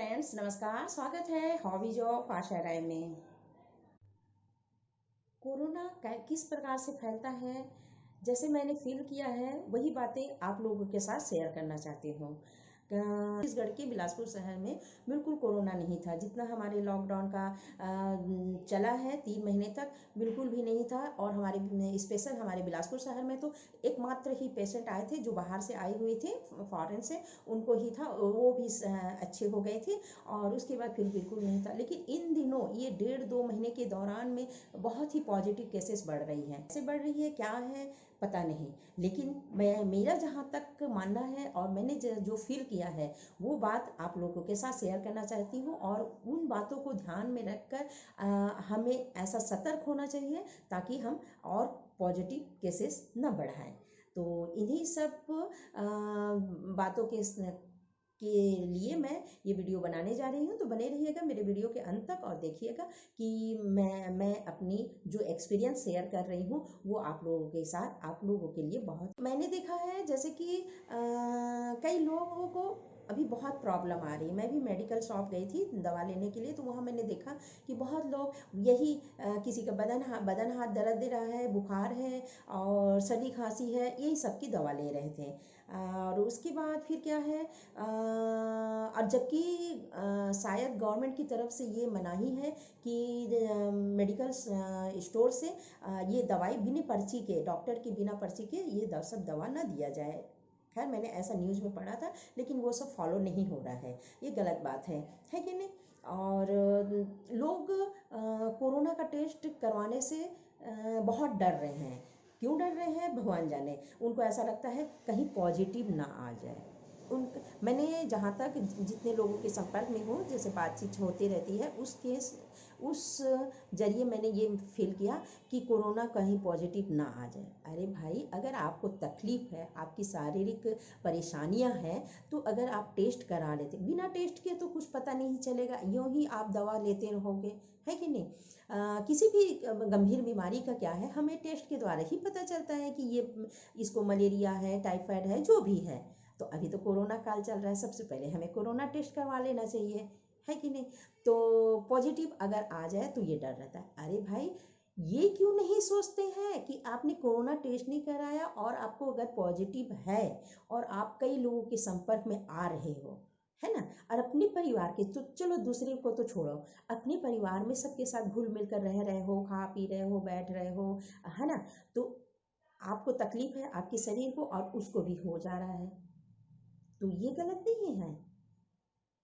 Friends, नमस्कार। स्वागत है हॉबीज ऑफ आशा राय में। कोरोना किस प्रकार से फैलता है, जैसे मैंने फील किया है वही बातें आप लोगों के साथ शेयर करना चाहती हूँ। छत्तीसगढ़ के बिलासपुर शहर में बिल्कुल कोरोना नहीं था। जितना हमारे लॉकडाउन का चला है 3 महीने तक, बिल्कुल भी नहीं था। और हमारे स्पेशल हमारे बिलासपुर शहर में तो एकमात्र ही पेशेंट आए थे जो बाहर से आए हुए थे, फॉरेन से, उनको ही था। वो भी अच्छे हो गए थे और उसके बाद फिर बिल्कुल नहीं था। लेकिन इन दिनों ये 1.5-2 महीने के दौरान में बहुत ही पॉजिटिव केसेस बढ़ रही हैं। कैसे बढ़ रही है, क्या है, पता नहीं। लेकिन मेरा जहाँ तक मानना है और मैंने जो फील किया है वो बात आप लोगों के साथ शेयर करना चाहती हूँ। और उन बातों को ध्यान में रखकर हमें ऐसा सतर्क होना चाहिए ताकि हम और पॉजिटिव केसेस न बढ़ाएं। तो इन्हीं सब बातों के लिए मैं ये वीडियो बनाने जा रही हूँ। तो बने रहिएगा मेरे वीडियो के अंत तक और देखिएगा कि मैं अपनी जो एक्सपीरियंस शेयर कर रही हूँ वो आप लोगों के साथ, आप लोगों के लिए बहुत मैंने देखा है। जैसे कि कई लोगों को अभी बहुत प्रॉब्लम आ रही है। मैं भी मेडिकल शॉप गई थी दवा लेने के लिए, तो वहाँ मैंने देखा कि बहुत लोग यही किसी का बदन हाथ दर्द दे रहा है, बुखार है और सर्दी खांसी है, यही सब की दवा ले रहे थे। और उसके बाद फिर क्या है, और जबकि शायद गवर्नमेंट की तरफ से ये मनाही है कि मेडिकल स्टोर से ये दवाई बिना पर्ची के, डॉक्टर की बिना पर्ची के ये सब दवा ना दिया जाए। खैर, मैंने ऐसा न्यूज़ में पढ़ा था, लेकिन वो सब फॉलो नहीं हो रहा है। ये गलत बात है कि नहीं। और लोग कोरोना का टेस्ट करवाने से बहुत डर रहे हैं। क्यों डर रहे हैं भगवान जाने। उनको ऐसा लगता है कहीं पॉजिटिव ना आ जाए। मैंने जहाँ तक जितने लोगों के संपर्क में हूँ, जैसे बातचीत होती रहती है, उस जरिए मैंने ये फील किया कि कोरोना कहीं पॉजिटिव ना आ जाए। अरे भाई, अगर आपको तकलीफ है, आपकी शारीरिक परेशानियां हैं, तो अगर आप टेस्ट करा लेते, बिना टेस्ट के तो कुछ पता नहीं चलेगा, यूं ही आप दवा लेते रहोगे, है कि नहीं। किसी भी गंभीर बीमारी का क्या है, हमें टेस्ट के द्वारा ही पता चलता है कि ये इसको मलेरिया है, टाइफाइड है, जो भी है। तो अभी तो कोरोना काल चल रहा है, सबसे पहले हमें कोरोना टेस्ट करवा लेना चाहिए, है कि नहीं। तो पॉजिटिव अगर आ जाए तो ये डर रहता है। अरे भाई, ये क्यों नहीं सोचते हैं कि आपने कोरोना टेस्ट नहीं कराया और आपको अगर पॉजिटिव है और आप कई लोगों के संपर्क में आ रहे हो, है ना, और अपने परिवार के, तो चलो दूसरे को तो छोड़ो, अपने परिवार में सबके साथ घुल मिल कर रह रहे हो, खा पी रहे हो, बैठ रहे हो, है ना, तो आपको तकलीफ है आपके शरीर को और उसको भी हो जा रहा है, तो ये गलत नहीं है।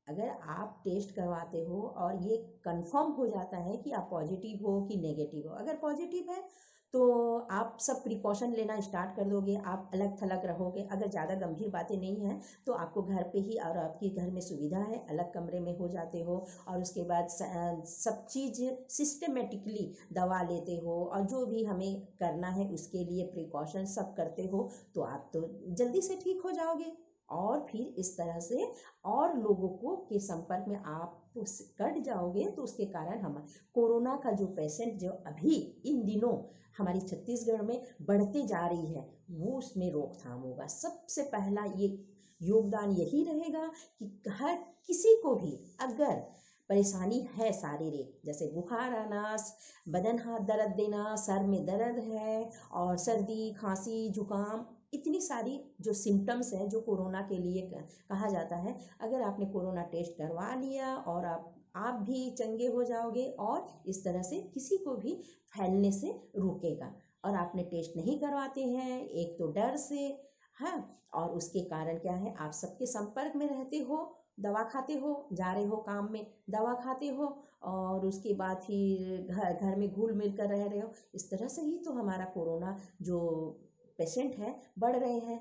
अगर आप टेस्ट करवाते हो और ये कंफर्म हो जाता है कि आप पॉजिटिव हो कि नेगेटिव हो, अगर पॉजिटिव है तो आप सब प्रिकॉशन लेना स्टार्ट कर दोगे, आप अलग थलग रहोगे। अगर ज़्यादा गंभीर बातें नहीं हैं तो आपको घर पे ही, और आपके घर में सुविधा है, अलग कमरे में हो जाते हो और उसके बाद सब चीज़ सिस्टमेटिकली दवा लेते हो और जो भी हमें करना है उसके लिए प्रिकॉशन सब करते हो, तो आप तो जल्दी से ठीक हो जाओगे। और फिर इस तरह से और लोगों को के संपर्क में आप कट जाओगे, तो उसके कारण हम कोरोना का जो पेशेंट जो अभी इन दिनों हमारी छत्तीसगढ़ में बढ़ते जा रही है, वो उसमें रोकथाम होगा। सबसे पहला ये योगदान यही रहेगा कि हर किसी को भी अगर परेशानी है शारीरिक, जैसे बुखार आना, बदन हाथ दर्द देना, सर में दर्द है और सर्दी खांसी जुकाम, इतनी सारी जो सिम्टम्स हैं जो कोरोना के लिए कहा जाता है, अगर आपने कोरोना टेस्ट करवा लिया और आप भी चंगे हो जाओगे और इस तरह से किसी को भी फैलने से रोकेगा। और आपने टेस्ट नहीं करवाते हैं, एक तो डर से, हाँ, और उसके कारण क्या है, आप सबके संपर्क में रहते हो, दवा खाते हो, जा रहे हो काम में, दवा खाते हो और उसके बाद फिर घर में घुल मिल कर रह रहे हो। इस तरह से ही तो हमारा कोरोना जो पेशेंट है बढ़ रहे हैं।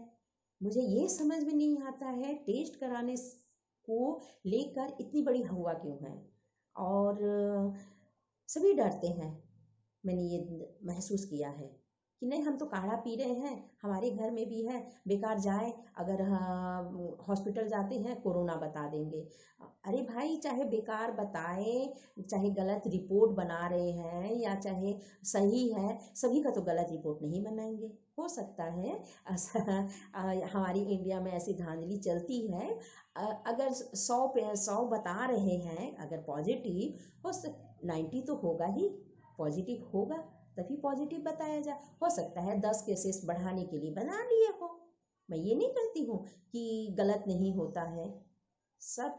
मुझे ये समझ में नहीं आता है टेस्ट कराने को लेकर इतनी बड़ी हवा क्यों है। और सभी डरते हैं, मैंने ये महसूस किया है कि नहीं हम तो काढ़ा पी रहे हैं, हमारे घर में भी है, बेकार जाए, अगर हॉस्पिटल जाते हैं कोरोना बता देंगे। अरे भाई, चाहे बेकार बताएं, चाहे गलत रिपोर्ट बना रहे हैं या चाहे सही है, सभी का तो गलत रिपोर्ट नहीं बनाएंगे। हो सकता है हमारी इंडिया में ऐसी धांधली चलती है। अगर 100 बता रहे हैं, अगर पॉजिटिव हो 90 तो होगा ही, पॉजिटिव होगा तभी पॉजिटिव बताया जाए। हो सकता है 10 केसेस बढ़ाने के लिए बना लिए हो। मैं ये नहीं कहती हूँ कि गलत नहीं होता है, सब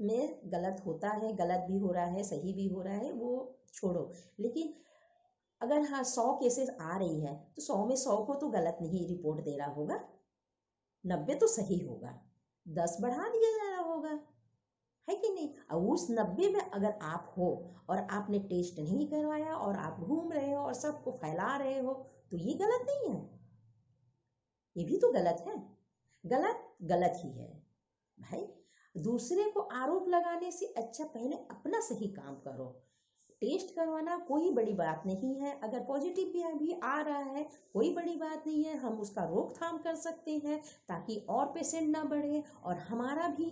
में गलत होता है, गलत भी हो रहा है, सही भी हो रहा है, वो छोड़ो। लेकिन अगर हाँ 100 केसेस आ रही है तो 100 में 100 को तो गलत नहीं रिपोर्ट दे रहा होगा, 90 तो सही होगा, 10 बढ़ा दिया जा रहा होगा, है कि नहीं। और उस 90 में अगर आप हो और आपने टेस्ट नहीं करवाया और आप घूम रहे हो और सबको फैला रहे हो, तो ये गलत नहीं है, ये भी तो गलत है। गलत गलत ही है भाई। दूसरे को आरोप लगाने से अच्छा पहले अपना सही काम करो। टेस्ट करवाना कोई बड़ी बात नहीं है, अगर पॉजिटिव भी आ रहा है कोई बड़ी बात नहीं है, हम उसका रोकथाम कर सकते हैं ताकि और पेशेंट ना बढ़े और हमारा भी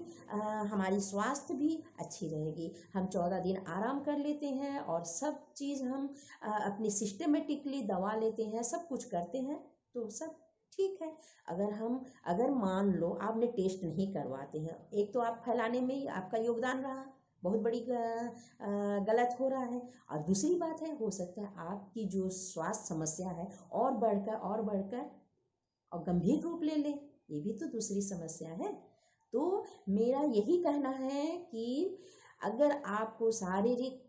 हमारी स्वास्थ्य भी अच्छी रहेगी। हम 14 दिन आराम कर लेते हैं और सब चीज़ हम अपनी सिस्टमेटिकली दवा लेते हैं, सब कुछ करते हैं तो सब ठीक है। अगर मान लो आपने टेस्ट नहीं करवाते हैं, एक तो आप फैलाने में ही आपका योगदान रहा, बहुत बड़ी गलत हो रहा है। और दूसरी बात है, हो सकता है आपकी जो स्वास्थ्य समस्या है और बढ़कर और गंभीर रूप ले ले, ये भी तो दूसरी समस्या है। तो मेरा यही कहना है कि अगर आपको शारीरिक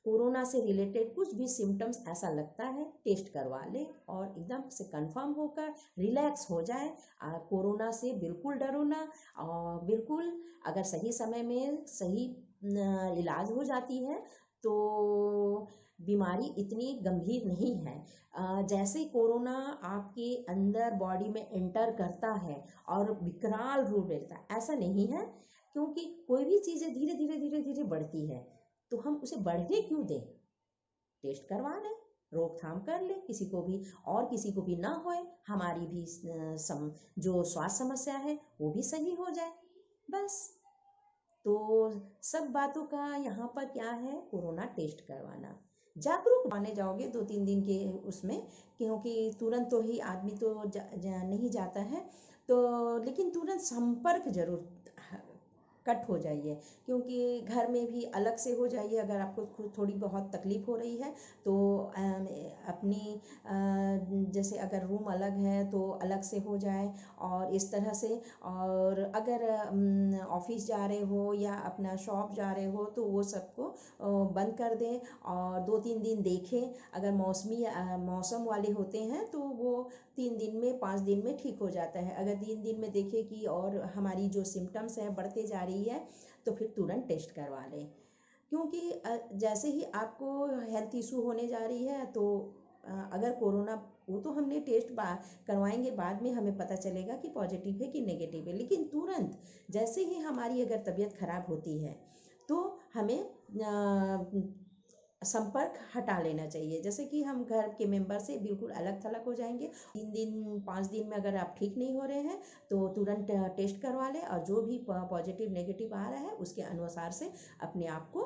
कोरोना से रिलेटेड कुछ भी सिम्टम्स ऐसा लगता है, टेस्ट करवा ले और एकदम से कंफर्म होकर रिलैक्स हो जाए। कोरोना से बिल्कुल डरो ना, और बिल्कुल अगर सही समय में सही इलाज हो जाती है तो बीमारी इतनी गंभीर नहीं है। जैसे कोरोना आपके अंदर बॉडी में एंटर करता है और विकराल रूप लेता है, ऐसा नहीं है, क्योंकि कोई भी चीज़ें धीरे धीरे धीरे धीरे बढ़ती है तो हम उसे बढ़ने क्यों दें। टेस्ट करवा लें, रोकथाम कर ले, किसी को भी और किसी को भी ना होए, हमारी भी जो स्वास्थ्य समस्या है वो भी सही हो जाए, बस। तो सब बातों का यहाँ पर क्या है, कोरोना टेस्ट करवाना। जागरूक माने जाओगे 2-3 दिन के उसमें, क्योंकि तुरंत तो ही आदमी तो नहीं जाता है, तो लेकिन तुरंत संपर्क जरूर कट हो जाइए, क्योंकि घर में भी अलग से हो जाइए। अगर आपको थोड़ी बहुत तकलीफ हो रही है तो अपनी जैसे अगर रूम अलग है तो अलग से हो जाए और इस तरह से। और अगर ऑफिस जा रहे हो या अपना शॉप जा रहे हो तो वो सबको बंद कर दें और 2-3 दिन देखें। अगर मौसम वाले होते हैं तो वो 3 दिन में 5 दिन में ठीक हो जाता है। अगर 3 दिन में देखें कि और हमारी जो सिम्टम्स है बढ़ते जा रही है तो फिर तुरंत टेस्ट करवा लें, क्योंकि जैसे ही आपको हेल्थ इशू होने जा रही है तो अगर कोरोना, वो तो हमने टेस्ट करवाएंगे, बाद में हमें पता चलेगा कि पॉजिटिव है कि नेगेटिव है, लेकिन तुरंत जैसे ही हमारी अगर तबीयत खराब होती है तो हमें संपर्क हटा लेना चाहिए। जैसे कि हम घर के मेंबर से बिल्कुल अलग थलग हो जाएंगे। 3 दिन 5 दिन में अगर आप ठीक नहीं हो रहे हैं तो तुरंत टेस्ट करवा लें और जो भी पॉजिटिव नेगेटिव आ रहा है उसके अनुसार से अपने आप को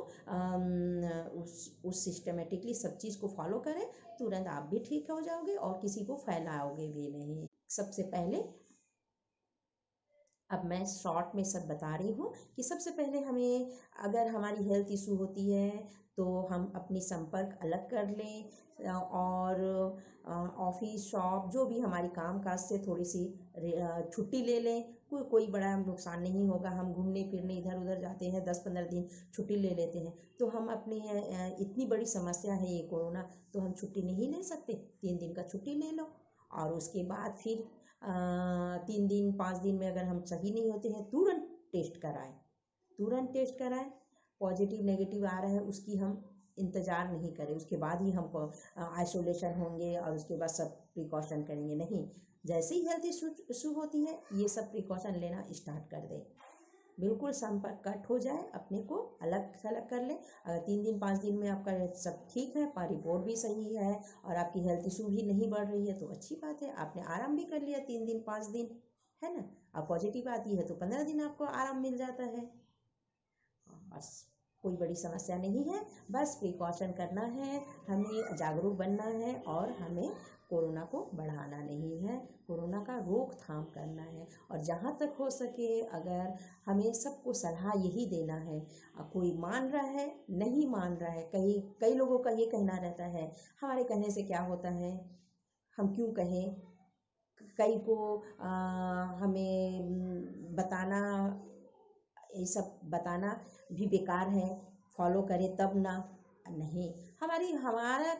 उस सिस्टमेटिकली सब चीज़ को फॉलो करें, तुरंत आप भी ठीक हो जाओगे और किसी को फैलाओगे भी नहीं। सबसे पहले, अब मैं शॉर्ट में सब बता रही हूँ कि सबसे पहले हमें, अगर हमारी हेल्थ इशू होती है तो हम अपनी संपर्क अलग कर लें और ऑफिस शॉप जो भी हमारी काम काज से थोड़ी सी छुट्टी ले लें। कोई बड़ा नुकसान नहीं होगा। हम घूमने फिरने इधर उधर जाते हैं, 10-15 दिन छुट्टी ले लेते हैं, तो हम अपने इतनी बड़ी समस्या है ये कोरोना, तो हम छुट्टी नहीं ले सकते। 3 दिन का छुट्टी ले लो और उसके बाद फिर 3 दिन 5 दिन में अगर हम सही नहीं होते हैं तुरंत टेस्ट कराएं, तुरंत टेस्ट कराएं। पॉजिटिव नेगेटिव आ रहा है उसकी हम इंतज़ार नहीं करें, उसके बाद ही हमको आइसोलेशन होंगे और उसके बाद सब प्रिकॉशन करेंगे, नहीं। जैसे ही हेल्थ इशू होती है ये सब प्रिकॉशन लेना स्टार्ट कर दें, बिल्कुल संपर्क कट हो जाए, अपने को अलग थलग कर लें। अगर 3 दिन 5 दिन में आपका सब ठीक है, रिपोर्ट भी सही है और आपकी हेल्थ इशू भी नहीं बढ़ रही है तो अच्छी बात है, आपने आराम भी कर लिया 3 दिन 5 दिन, है ना। अब पॉजिटिव आती है तो 15 दिन आपको आराम मिल जाता है। बस कोई बड़ी समस्या नहीं है, बस प्रिकॉशन करना है, हमें जागरूक बनना है और हमें कोरोना को बढ़ाना नहीं है, कोरोना का रोकथाम करना है। और जहाँ तक हो सके अगर हमें सबको सलाह यही देना है, कोई मान रहा है नहीं मान रहा है, कई लोगों का ये कहना रहता है हमारे कहने से क्या होता है, हम क्यों कहें। कई को हमें बताना, ये सब बताना भी बेकार है, फॉलो करें तब ना। नहीं, हमारा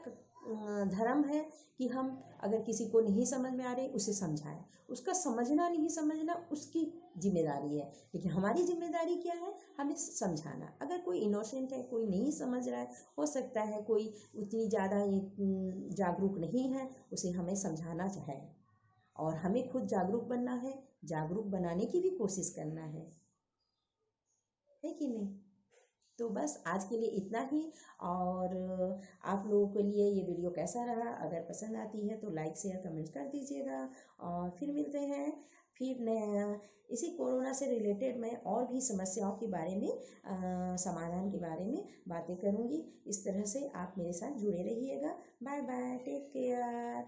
धर्म है कि हम अगर किसी को नहीं समझ में आ रही उसे समझाएं, उसका समझना नहीं समझना उसकी जिम्मेदारी है, लेकिन हमारी जिम्मेदारी क्या है, हमें समझाना। अगर कोई इनोसेंट है, कोई नहीं समझ रहा है, हो सकता है कोई उतनी ज़्यादा जागरूक नहीं है, उसे हमें समझाना चाहिए और हमें खुद जागरूक बनना है, जागरूक बनाने की भी कोशिश करना है कि नहीं। तो बस आज के लिए इतना ही। और आप लोगों के लिए ये वीडियो कैसा रहा, अगर पसंद आती है तो लाइक शेयर कमेंट कर दीजिएगा। और फिर मिलते हैं फिर नया इसी कोरोना से रिलेटेड मैं और भी समस्याओं के बारे में समाधान के बारे में बातें करूँगी। इस तरह से आप मेरे साथ जुड़े रहिएगा। Bye bye, take care.